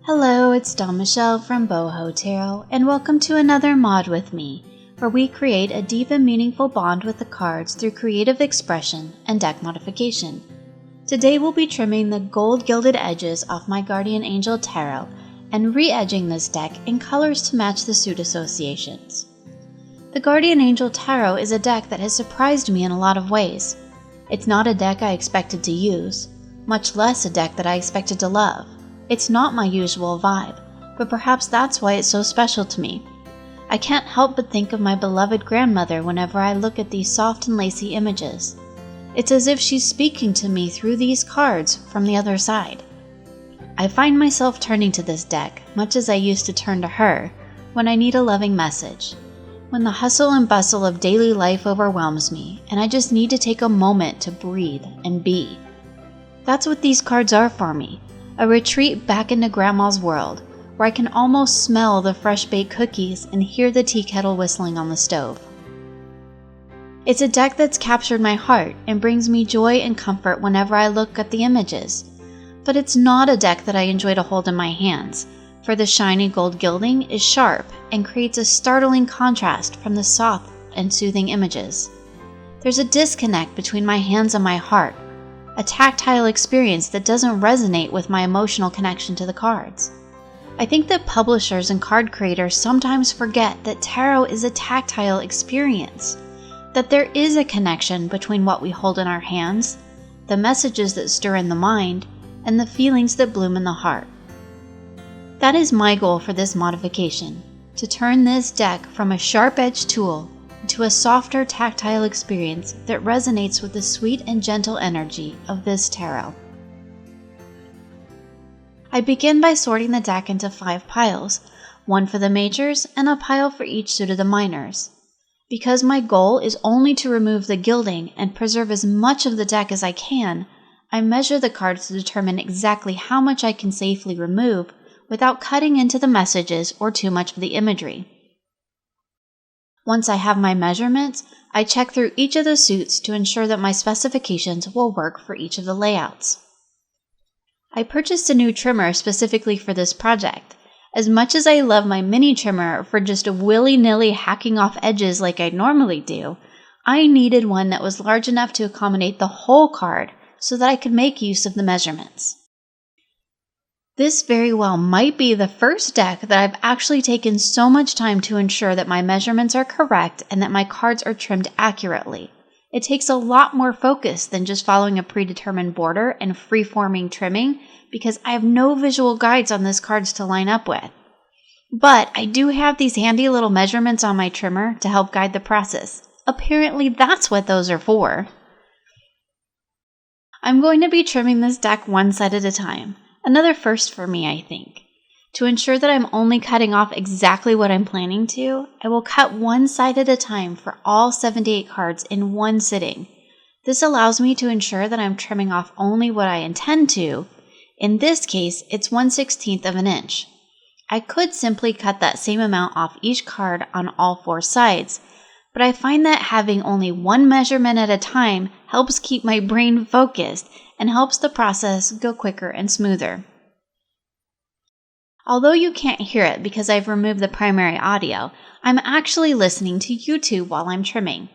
Hello, it's Dawn Michelle from Boho Tarot, and welcome to another mod with me, where we create a deep and meaningful bond with the cards through creative expression and deck modification. Today we'll be trimming the gold gilded edges off my Guardian Angel Tarot and re-edging this deck in colors to match the suit associations. The Guardian Angel Tarot is a deck that has surprised me in a lot of ways. It's not a deck I expected to use, much less a deck that I expected to love. It's not my usual vibe, but perhaps that's why it's so special to me. I can't help but think of my beloved grandmother whenever I look at these soft and lacy images. It's as if she's speaking to me through these cards from the other side. I find myself turning to this deck, much as I used to turn to her, when I need a loving message. When the hustle and bustle of daily life overwhelms me, and I just need to take a moment to breathe and be. That's what these cards are for me. A retreat back into Grandma's world, where I can almost smell the fresh baked cookies and hear the tea kettle whistling on the stove. It's a deck that's captured my heart and brings me joy and comfort whenever I look at the images. But it's not a deck that I enjoy to hold in my hands, for the shiny gold gilding is sharp and creates a startling contrast from the soft and soothing images. There's a disconnect between my hands and my heart, a tactile experience that doesn't resonate with my emotional connection to the cards. I think that publishers and card creators sometimes forget that tarot is a tactile experience, that there is a connection between what we hold in our hands, the messages that stir in the mind, and the feelings that bloom in the heart. That is my goal for this modification, to turn this deck from a sharp-edged tool into a softer tactile experience that resonates with the sweet and gentle energy of this tarot. I begin by sorting the deck into 5 piles, one for the majors and a pile for each suit of the minors. Because my goal is only to remove the gilding and preserve as much of the deck as I can, I measure the cards to determine exactly how much I can safely remove without cutting into the messages or too much of the imagery. Once I have my measurements, I check through each of the suits to ensure that my specifications will work for each of the layouts. I purchased a new trimmer specifically for this project. As much as I love my mini trimmer for just willy-nilly hacking off edges like I normally do, I needed one that was large enough to accommodate the whole card so that I could make use of the measurements. This very well might be the first deck that I've actually taken so much time to ensure that my measurements are correct and that my cards are trimmed accurately. It takes a lot more focus than just following a predetermined border and free-forming trimming because I have no visual guides on these cards to line up with. But I do have these handy little measurements on my trimmer to help guide the process. Apparently that's what those are for. I'm going to be trimming this deck one side at a time. Another first for me, I think. To ensure that I'm only cutting off exactly what I'm planning to, I will cut one side at a time for all 78 cards in one sitting. This allows me to ensure that I'm trimming off only what I intend to. In this case, it's 1/16 of an inch. I could simply cut that same amount off each card on all 4 sides, but I find that having only one measurement at a time helps keep my brain focused and helps the process go quicker and smoother. Although you can't hear it because I've removed the primary audio, I'm actually listening to YouTube while I'm trimming.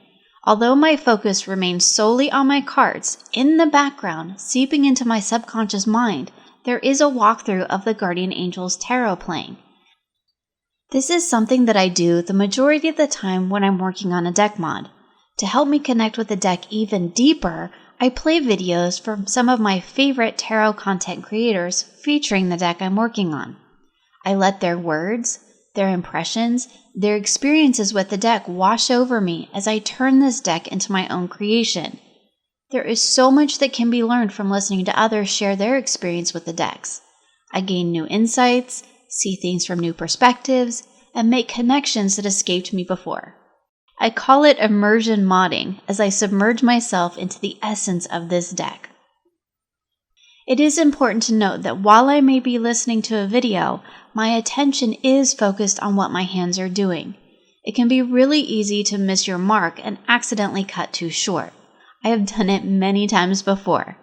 Although my focus remains solely on my cards, in the background, seeping into my subconscious mind, there is a walkthrough of the Guardian Angel's Tarot playing. This is something that I do the majority of the time when I'm working on a deck mod. To help me connect with the deck even deeper, I play videos from some of my favorite tarot content creators featuring the deck I'm working on. I let their words, their impressions, their experiences with the deck wash over me as I turn this deck into my own creation. There is so much that can be learned from listening to others share their experience with the decks. I gain new insights, see things from new perspectives, and make connections that escaped me before. I call it immersion modding as I submerge myself into the essence of this deck. It is important to note that while I may be listening to a video, my attention is focused on what my hands are doing. It can be really easy to miss your mark and accidentally cut too short. I have done it many times before.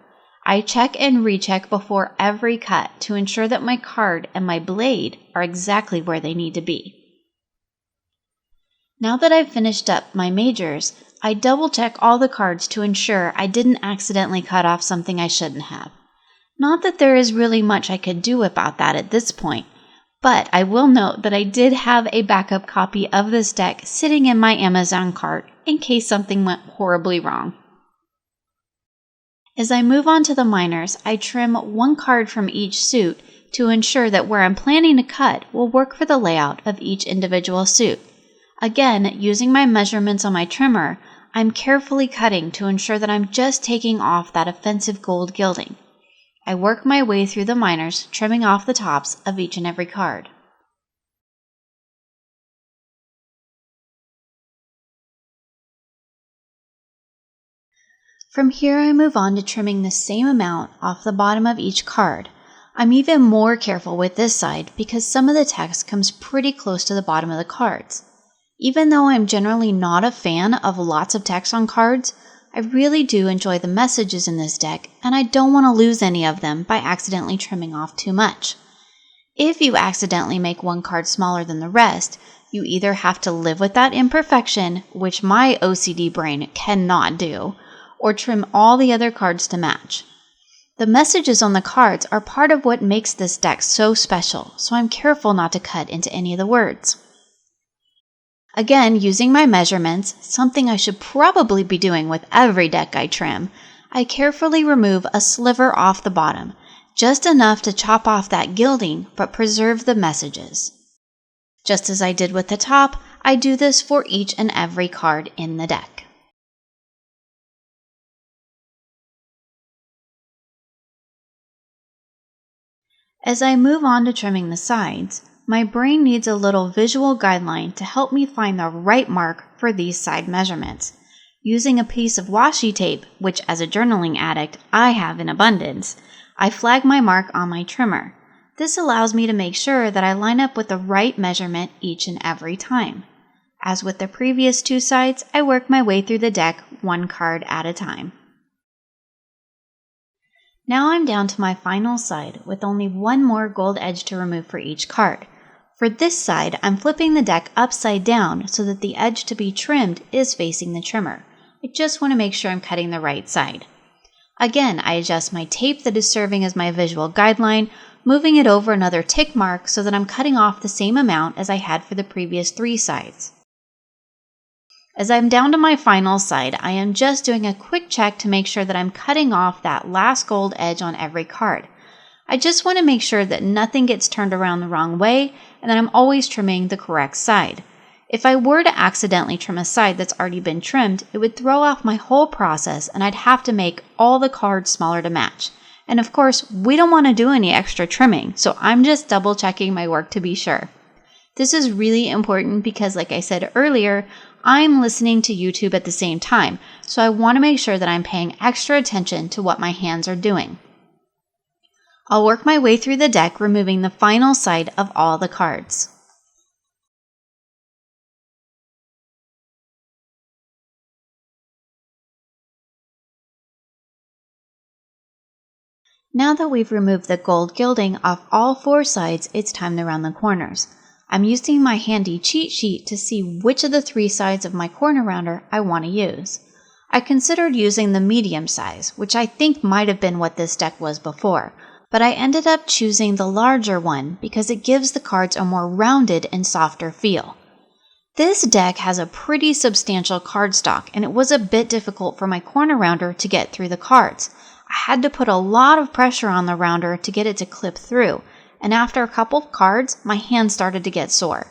I check and recheck before every cut to ensure that my card and my blade are exactly where they need to be. Now that I've finished up my majors, I double check all the cards to ensure I didn't accidentally cut off something I shouldn't have. Not that there is really much I could do about that at this point, but I will note that I did have a backup copy of this deck sitting in my Amazon cart in case something went horribly wrong. As I move on to the minors, I trim one card from each suit to ensure that where I'm planning to cut will work for the layout of each individual suit. Again, using my measurements on my trimmer, I'm carefully cutting to ensure that I'm just taking off that offensive gold gilding. I work my way through the minors, trimming off the tops of each and every card. From here, I move on to trimming the same amount off the bottom of each card. I'm even more careful with this side because some of the text comes pretty close to the bottom of the cards. Even though I'm generally not a fan of lots of text on cards, I really do enjoy the messages in this deck, and I don't want to lose any of them by accidentally trimming off too much. If you accidentally make one card smaller than the rest, you either have to live with that imperfection, which my OCD brain cannot do, or trim all the other cards to match. The messages on the cards are part of what makes this deck so special, so I'm careful not to cut into any of the words. Again, using my measurements, something I should probably be doing with every deck I trim, I carefully remove a sliver off the bottom, just enough to chop off that gilding but preserve the messages. Just as I did with the top, I do this for each and every card in the deck. As I move on to trimming the sides, my brain needs a little visual guideline to help me find the right mark for these side measurements. Using a piece of washi tape, which as a journaling addict I have in abundance, I flag my mark on my trimmer. This allows me to make sure that I line up with the right measurement each and every time. As with the previous two sides, I work my way through the deck one card at a time. Now I'm down to my final side with only one more gold edge to remove for each card. For this side, I'm flipping the deck upside down so that the edge to be trimmed is facing the trimmer. I just want to make sure I'm cutting the right side. Again, I adjust my tape that is serving as my visual guideline, moving it over another tick mark so that I'm cutting off the same amount as I had for the previous three sides. As I'm down to my final side, I am just doing a quick check to make sure that I'm cutting off that last gold edge on every card. I just want to make sure that nothing gets turned around the wrong way and that I'm always trimming the correct side. If I were to accidentally trim a side that's already been trimmed, it would throw off my whole process and I'd have to make all the cards smaller to match. And of course, we don't want to do any extra trimming, so I'm just double checking my work to be sure. This is really important because, like I said earlier, I'm listening to YouTube at the same time, so I want to make sure that I'm paying extra attention to what my hands are doing. I'll work my way through the deck, removing the final side of all the cards. Now that we've removed the gold gilding off all four sides, it's time to round the corners. I'm using my handy cheat sheet to see which of the three sides of my corner rounder I want to use. I considered using the medium size, which I think might have been what this deck was before, but I ended up choosing the larger one because it gives the cards a more rounded and softer feel. This deck has a pretty substantial cardstock, and it was a bit difficult for my corner rounder to get through the cards. I had to put a lot of pressure on the rounder to get it to clip through, and after a couple of cards, my hands started to get sore.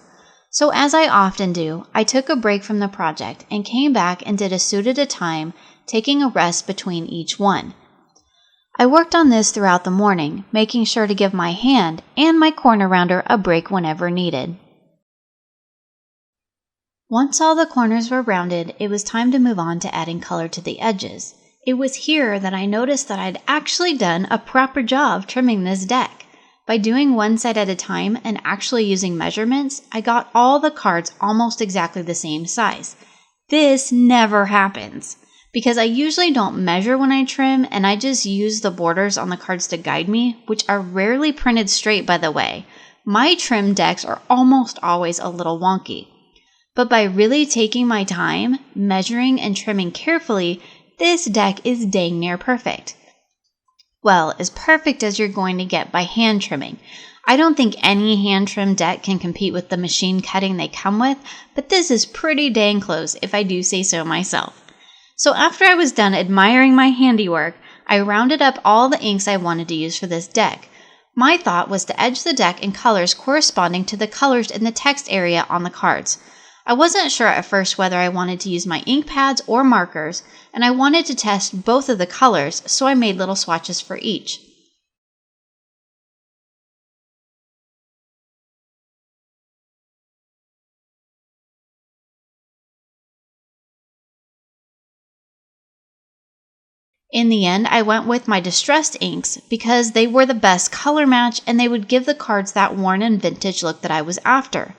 So as I often do, I took a break from the project and came back and did a suit at a time, taking a rest between each one. I worked on this throughout the morning, making sure to give my hand and my corner rounder a break whenever needed. Once all the corners were rounded, it was time to move on to adding color to the edges. It was here that I noticed that I'd actually done a proper job trimming this deck. By doing one side at a time and actually using measurements, I got all the cards almost exactly the same size. This never happens. because I usually don't measure when I trim and I just use the borders on the cards to guide me, which are rarely printed straight, by the way. My trim decks are almost always a little wonky. But by really taking my time, measuring and trimming carefully, this deck is dang near perfect. Well, as perfect as you're going to get by hand trimming. I don't think any hand-trimmed deck can compete with the machine cutting they come with, but this is pretty dang close if I do say so myself. So after I was done admiring my handiwork, I rounded up all the inks I wanted to use for this deck. My thought was to edge the deck in colors corresponding to the colors in the text area on the cards. I wasn't sure at first whether I wanted to use my ink pads or markers, and I wanted to test both of the colors, so I made little swatches for each. In the end, I went with my distressed inks because they were the best color match and they would give the cards that worn and vintage look that I was after.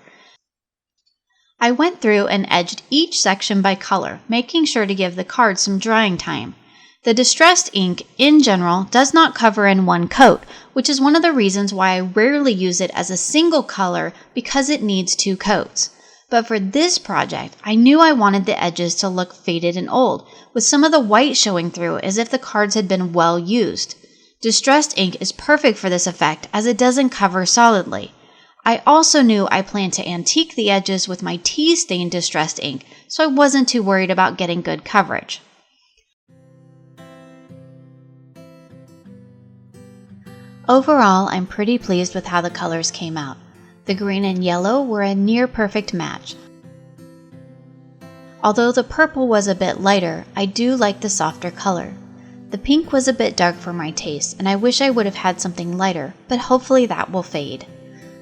I went through and edged each section by color, making sure to give the cards some drying time. The distressed ink, in general, does not cover in one coat, which is one of the reasons why I rarely use it as a single color because it needs 2 coats. But for this project, I knew I wanted the edges to look faded and old, with some of the white showing through as if the cards had been well used. Distressed ink is perfect for this effect as it doesn't cover solidly. I also knew I planned to antique the edges with my tea-stained distressed ink, so I wasn't too worried about getting good coverage. Overall, I'm pretty pleased with how the colors came out. The green and yellow were a near perfect match. Although the purple was a bit lighter, I do like the softer color. The pink was a bit dark for my taste, and I wish I would have had something lighter, but hopefully that will fade.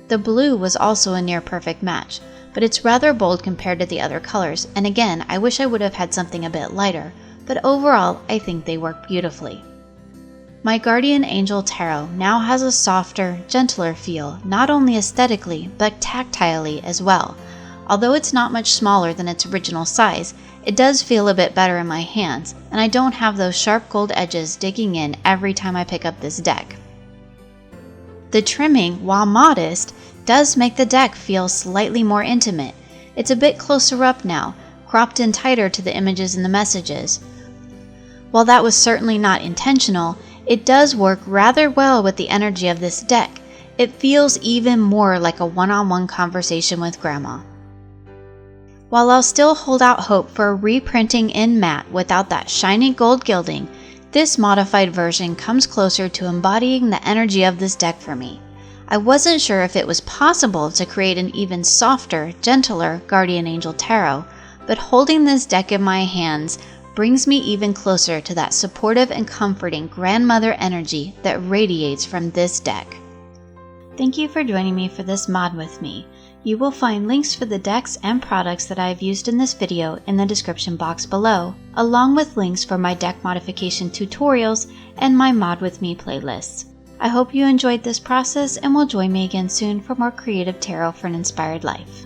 The blue was also a near perfect match, but it's rather bold compared to the other colors, and again, I wish I would have had something a bit lighter, but overall, I think they work beautifully. My Guardian Angel Tarot now has a softer, gentler feel, not only aesthetically, but tactilely as well. Although it's not much smaller than its original size, it does feel a bit better in my hands, and I don't have those sharp gold edges digging in every time I pick up this deck. The trimming, while modest, does make the deck feel slightly more intimate. It's a bit closer up now, cropped in tighter to the images and the messages. While that was certainly not intentional, it does work rather well with the energy of this deck. It feels even more like a one-on-one conversation with Grandma. While I'll still hold out hope for a reprinting in matte without that shiny gold gilding, this modified version comes closer to embodying the energy of this deck for me. I wasn't sure if it was possible to create an even softer, gentler Guardian Angel Tarot, but holding this deck in my hands brings me even closer to that supportive and comforting grandmother energy that radiates from this deck. Thank you for joining me for this mod with me. You will find links for the decks and products that I have used in this video in the description box below, along with links for my deck modification tutorials and my Mod With Me playlists. I hope you enjoyed this process and will join me again soon for more creative tarot for an inspired life.